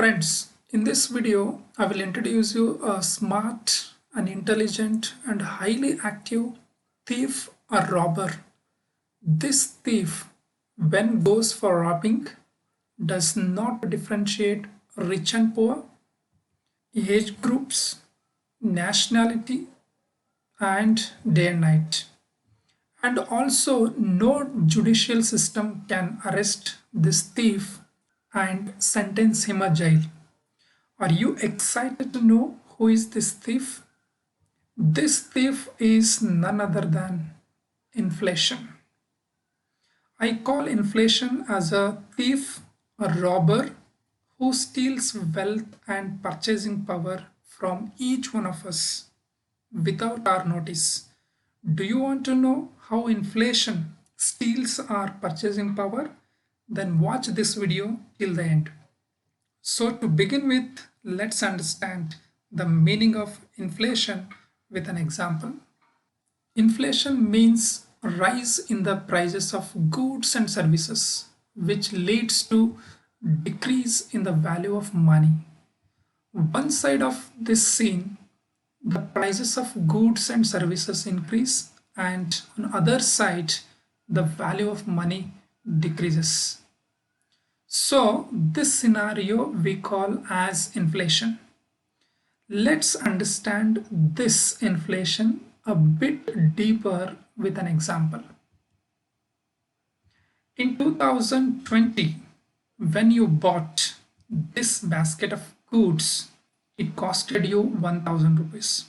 Friends, in this video, I will introduce you a smart, an intelligent, and highly active thief or robber. This thief, when goes for robbing, does not differentiate rich and poor, age groups, nationality, and day and night. And also, no judicial system can arrest this thief and sentence him a jail. Are you excited to know who is this thief? This thief is none other than inflation. I call inflation as a thief, a robber who steals wealth and purchasing power from each one of us without our notice. Do you want to know how inflation steals our purchasing power? Then watch this video till the end. So to begin with, let's understand the meaning of inflation with an example. Inflation means a rise in the prices of goods and services, which leads to decrease in the value of money. One side of this scene, the prices of goods and services increase, and on other side, the value of money decreases. So this scenario we call as inflation. Let's understand this inflation a bit deeper with an example. In 2020, when you bought this basket of goods, it costed you 1000 rupees.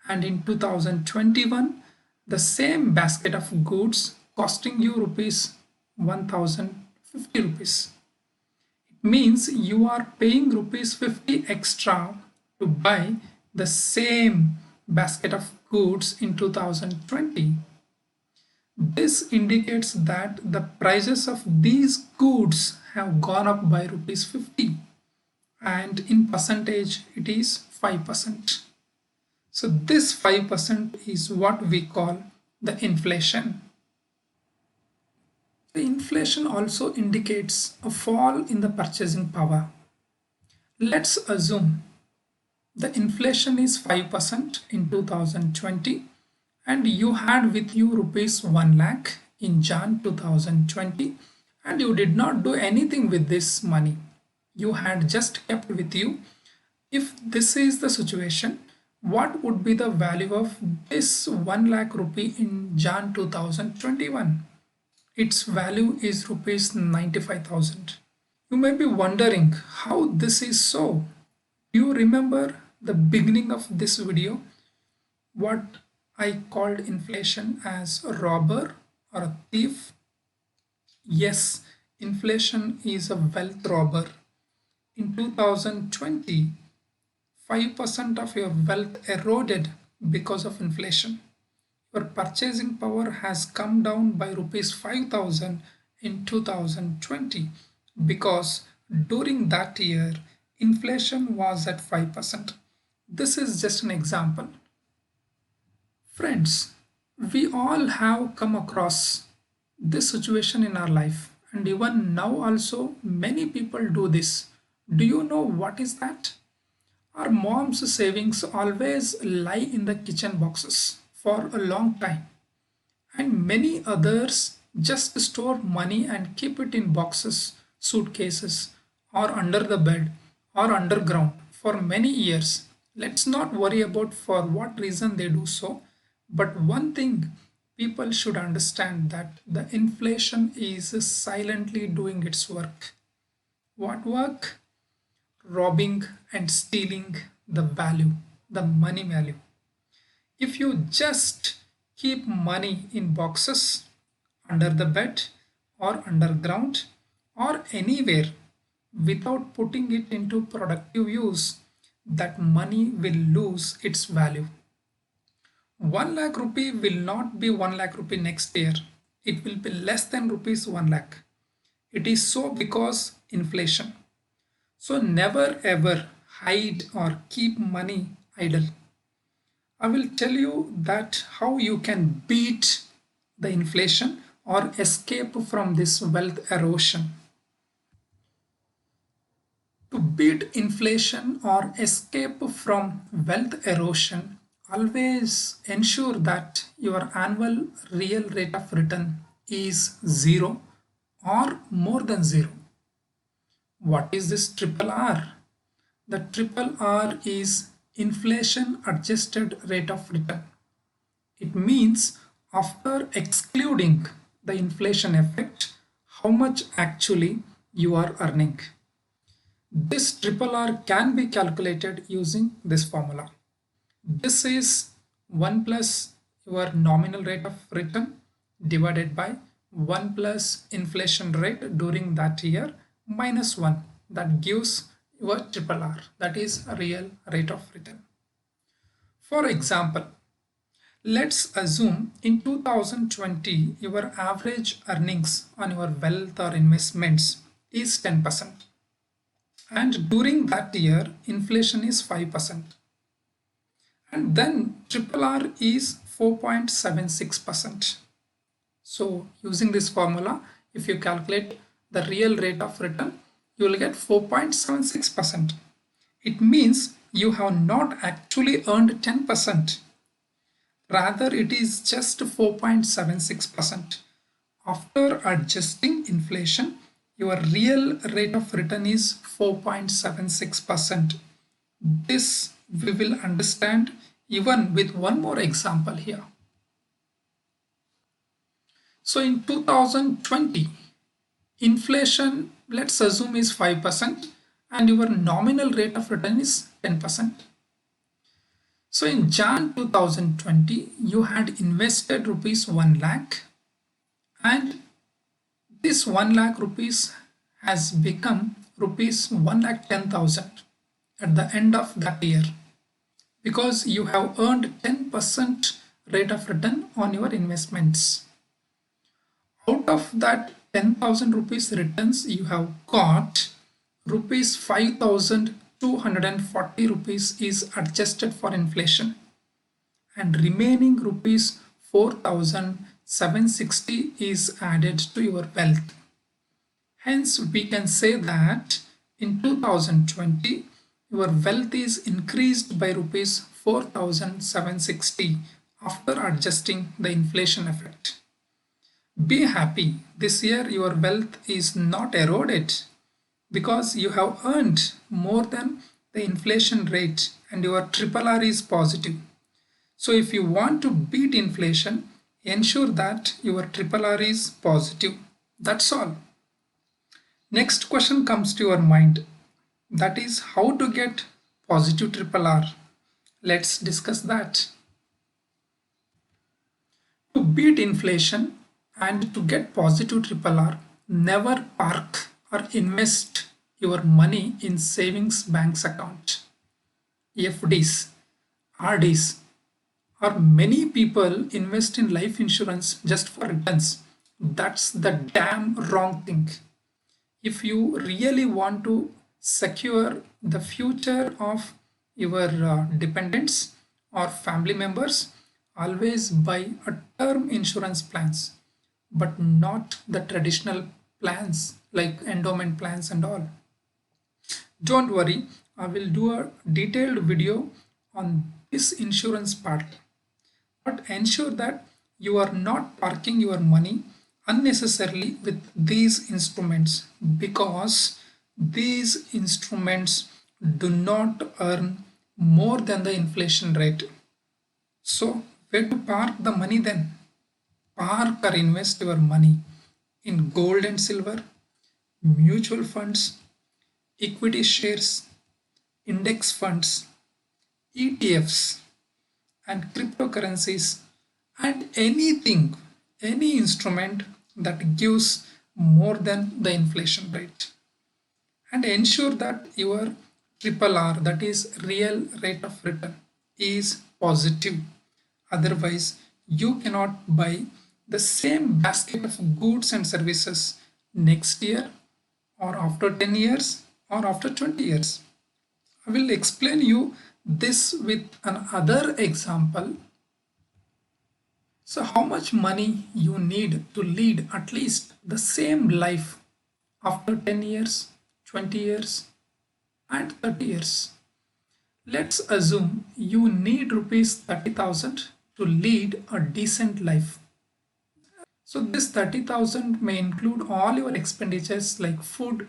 And in 2021, the same basket of goods costing you rupees 1050 rupees. Means you are paying rupees 50 extra to buy the same basket of goods in 2020. This indicates that the prices of these goods have gone up by rupees 50 and in percentage it is 5%. So this 5% is what we call the inflation. The inflation also indicates a fall in the purchasing power. Let's assume the inflation is 5% in 2020 and you had with you rupees 1 lakh in Jan 2020 and you did not do anything with this money. You had just kept with you. If this is the situation, what would be the value of this 1 lakh rupee in Jan 2021? Its value is rupees 95,000. You may be wondering how this is so. Do you remember the beginning of this video? What I called inflation as a robber or a thief? Yes, inflation is a wealth robber. In 2020, 5% of your wealth eroded because of inflation. Your purchasing power has come down by rupees 5000 in 2020 because during that year inflation was at 5%. This is just an example. Friends, we all have come across this situation in our life, and even now also many people do this. Do you know what is that? Our mom's savings always lie in the kitchen boxes for a long time, and many others just store money and keep it in boxes, suitcases, or under the bed or underground for many years. Let's not worry about for what reason they do so, but one thing people should understand that the inflation is silently doing its work. What work? Robbing and stealing the value, the money value. If you just keep money in boxes, under the bed, or underground, or anywhere without putting it into productive use, that money will lose its value. 1 lakh rupee will not be 1 lakh rupee next year. It will be less than rupees 1 lakh. It is so because inflation. So never ever hide or keep money idle. I will tell you that how you can beat the inflation or escape from this wealth erosion. To beat inflation or escape from wealth erosion, always ensure that your annual real rate of return is zero or more than zero. What is this triple R? The triple R is inflation adjusted rate of return. It means after excluding the inflation effect, how much actually you are earning. This triple R can be calculated using this formula. This is 1 plus your nominal rate of return divided by 1 plus inflation rate during that year minus 1. That gives your triple R, that is a real rate of return. For example, let's assume in 2020 your average earnings on your wealth or investments is 10%, and during that year inflation is 5%, and then triple R is 4.76%. So using this formula, if you calculate the real rate of return, you will get 4.76%. It means you have not actually earned 10%. Rather, it is just 4.76%. After adjusting inflation, your real rate of return is 4.76%. This we will understand even with one more example here. So in 2020, inflation, let's assume, is 5% and your nominal rate of return is 10%. So in Jan 2020, you had invested rupees 1 lakh, and this 1 lakh rupees has become rupees 1,10,000 at the end of that year, because you have earned 10% rate of return on your investments. Out of that 10,000 rupees returns, you have got rupees 5,240 rupees is adjusted for inflation, and remaining rupees 4,760 is added to your wealth. Hence, we can say that in 2020, your wealth is increased by rupees 4,760 after adjusting the inflation effect. Be happy, this year your wealth is not eroded because you have earned more than the inflation rate and your triple R is positive. So if you want to beat inflation, ensure that your triple R is positive. That's all. Next question comes to your mind, that is how to get positive triple R. Let's discuss that. To beat inflation and to get positive triple R, never park or invest your money in savings banks account, FDs, RDs, or many people invest in life insurance just for returns. That's the damn wrong thing. If you really want to secure the future of your dependents or family members, always buy a term insurance plans, but not the traditional plans like endowment plans and all. Don't worry, I will do a detailed video on this insurance part, but ensure that you are not parking your money unnecessarily with these instruments, because these instruments do not earn more than the inflation rate. So where to park the money then? Park or invest your money in gold and silver, mutual funds, equity shares, index funds, ETFs, and cryptocurrencies, and anything, any instrument that gives more than the inflation rate. And ensure that your triple R, that is real rate of return, is positive. Otherwise, you cannot buy the same basket of goods and services next year or after 10 years or after 20 years. I will explain you this with another example. So how much money you need to lead at least the same life after 10 years, 20 years? and 30 years. Let's assume you need rupees 30,000 to lead a decent life. So this 30,000 may include all your expenditures like food,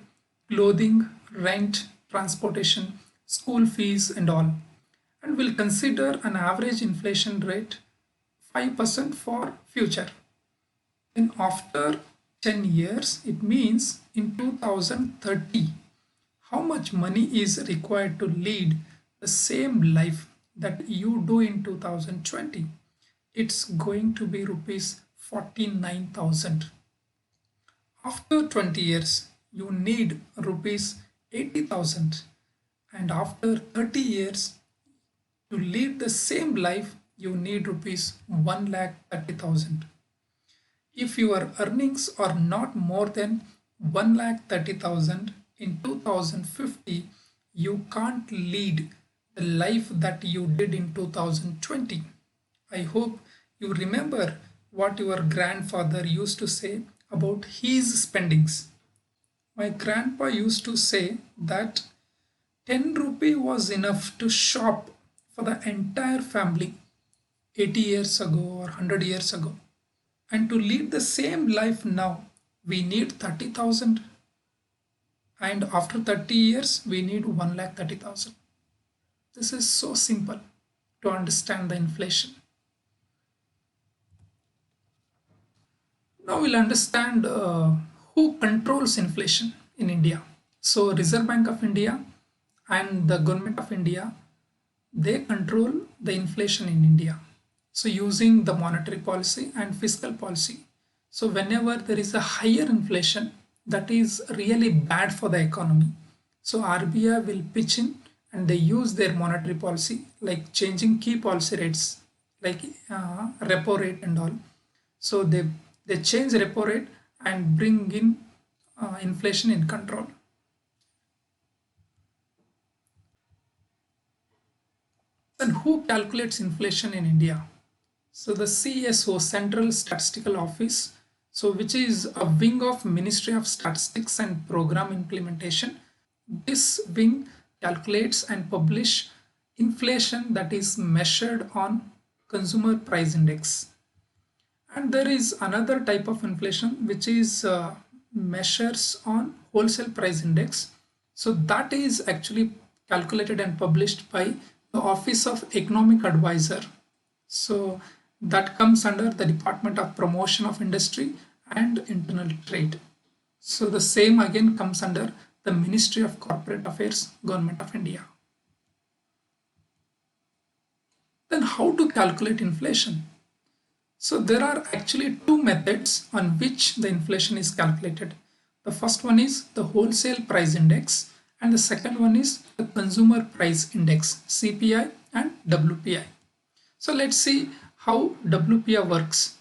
clothing, rent, transportation, school fees and all. And we'll consider an average inflation rate 5% for future. Then after 10 years, it means in 2030, how much money is required to lead the same life that you do in 2020? It's going to be rupees 49,000. After 20 years, you need rupees 80,000. And after 30 years, to lead the same life, you need rupees 1,30,000. If your earnings are not more than 1,30,000 in 2050, you can't lead the life that you did in 2020. I hope you remember what your grandfather used to say about his spendings. My grandpa used to say that 10 rupee was enough to shop for the entire family 80 years ago or 100 years ago. And to lead the same life now, we need 30,000. And after 30 years, we need 1,30,000. This is so simple to understand the inflation. Now we'll understand who controls inflation in India. So Reserve Bank of India and the Government of India, they control the inflation in India. So using the monetary policy and fiscal policy. So whenever there is a higher inflation, that is really bad for the economy. So RBI will pitch in and they use their monetary policy like changing key policy rates like repo rate and all. So they change repo rate and bring in inflation in control. Then who calculates inflation in India? So the CSO, Central Statistical Office, so which is a wing of Ministry of Statistics and Program Implementation. This wing calculates and publish inflation that is measured on consumer price index. And there is another type of inflation which is measures on wholesale price index. So that is actually calculated and published by the Office of Economic Advisor. So that comes under the Department of Promotion of Industry and Internal Trade. So the same again comes under the Ministry of Corporate Affairs, Government of India. Then how to calculate inflation? So there are actually two methods on which the inflation is calculated. The first one is the wholesale price index and the second one is the consumer price index, CPI and WPI. So let's see how WPI works.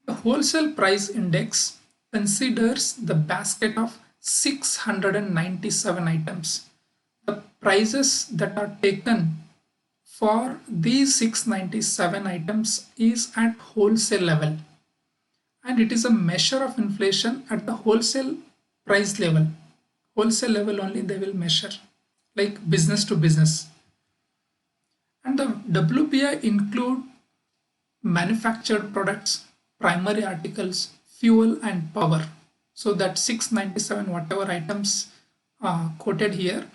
The wholesale price index considers the basket of 697 items. The prices that are taken for these 697 items is at wholesale level, and it is a measure of inflation at the wholesale price level. Wholesale level only they will measure, like business to business. And the WPI include manufactured products, primary articles, fuel and power. So that 697 whatever items quoted here,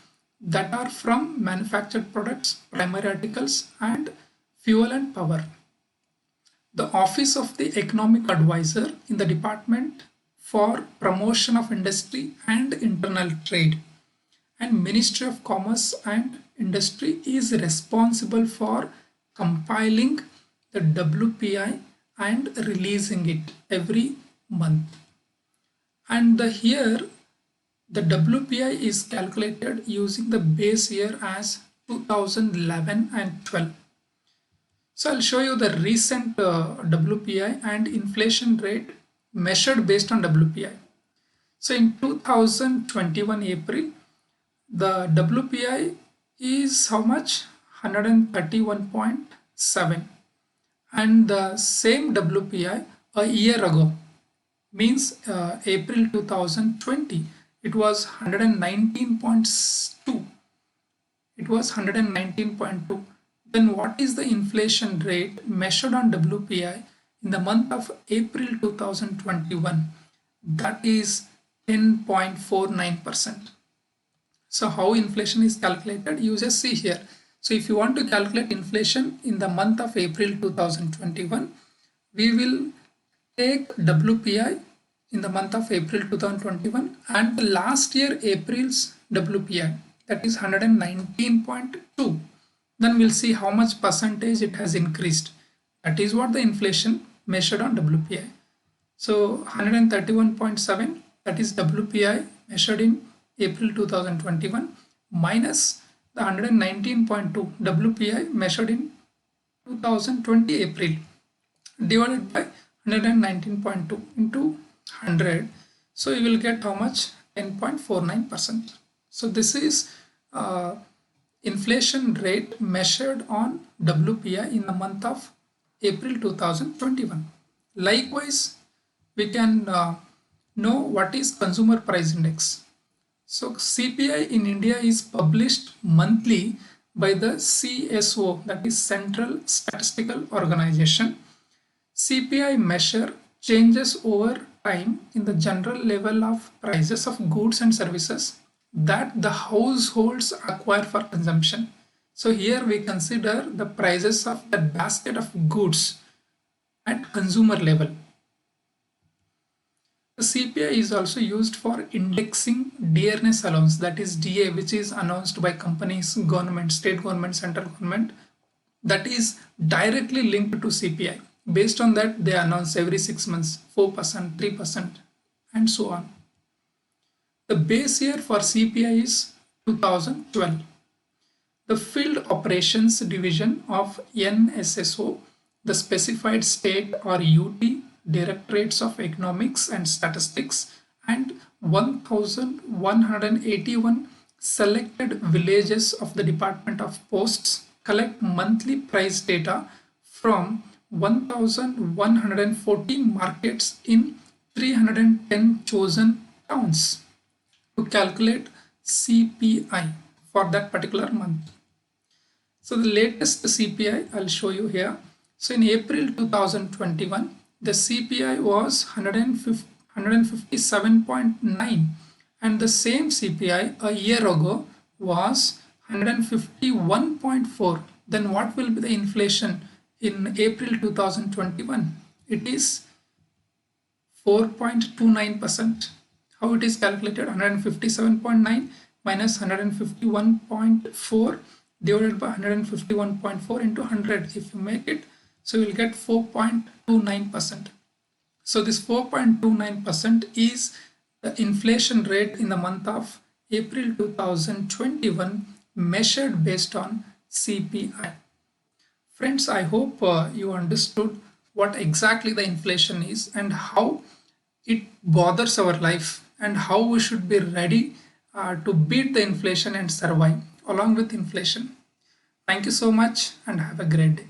that are from manufactured products, primary articles and fuel and power. The Office of the Economic Advisor in the Department for Promotion of Industry and Internal Trade and Ministry of Commerce and Industry is responsible for compiling the WPI and releasing it every month. And here the WPI is calculated using the base year as 2011 and 12. So I'll show you the recent WPI and inflation rate measured based on WPI. So in 2021 April, the WPI is how much? 131.7, and the same WPI a year ago, means April 2020, it was 119.2. It was 119.2. Then what is the inflation rate measured on WPI in the month of April 2021? That is 10.49%. So how inflation is calculated? You just see here. So if you want to calculate inflation in the month of April 2021, we will take WPI in the month of April 2021 and the last year April's WPI, that is 119.2. Then we'll see how much percentage it has increased. That is what the inflation measured on WPI. So 131.7, that is WPI measured in April 2021 minus the 119.2 WPI measured in 2020 April divided by 119.2 into 100. So you will get how much? 10.49%. So this is inflation rate measured on WPI in the month of April 2021. Likewise, we can know what is consumer price index. So CPI in India is published monthly by the CSO, that is Central Statistical Organization. CPI measure changes over time in the general level of prices of goods and services that the households acquire for consumption. So here we consider the prices of the basket of goods at consumer level. The CPI is also used for indexing dearness allowance, that is DA, which is announced by companies, government, state government, central government, that is directly linked to CPI. Based on that, they announce every 6 months 4%, 3%, and so on. The base year for CPI is 2012. The Field Operations Division of NSSO, the specified state or UT Directorates of Economics and Statistics, and 1181 selected villages of the Department of Posts collect monthly price data from 1114 markets in 310 chosen towns to calculate CPI for that particular month. So the latest CPI I'll show you here. So in April 2021, the CPI was 157.9 and the same CPI a year ago was 151.4. Then what will be the inflation in April 2021? It is 4.29%. How it is calculated? 157.9 minus 151.4 divided by 151.4 into 100. If you make it, so you will get 4.29%. So this 4.29% is the inflation rate in the month of April 2021 measured based on CPI. Friends, I hope you understood what exactly the inflation is and how it bothers our life and how we should be ready to beat the inflation and survive along with inflation. Thank you so much and have a great day.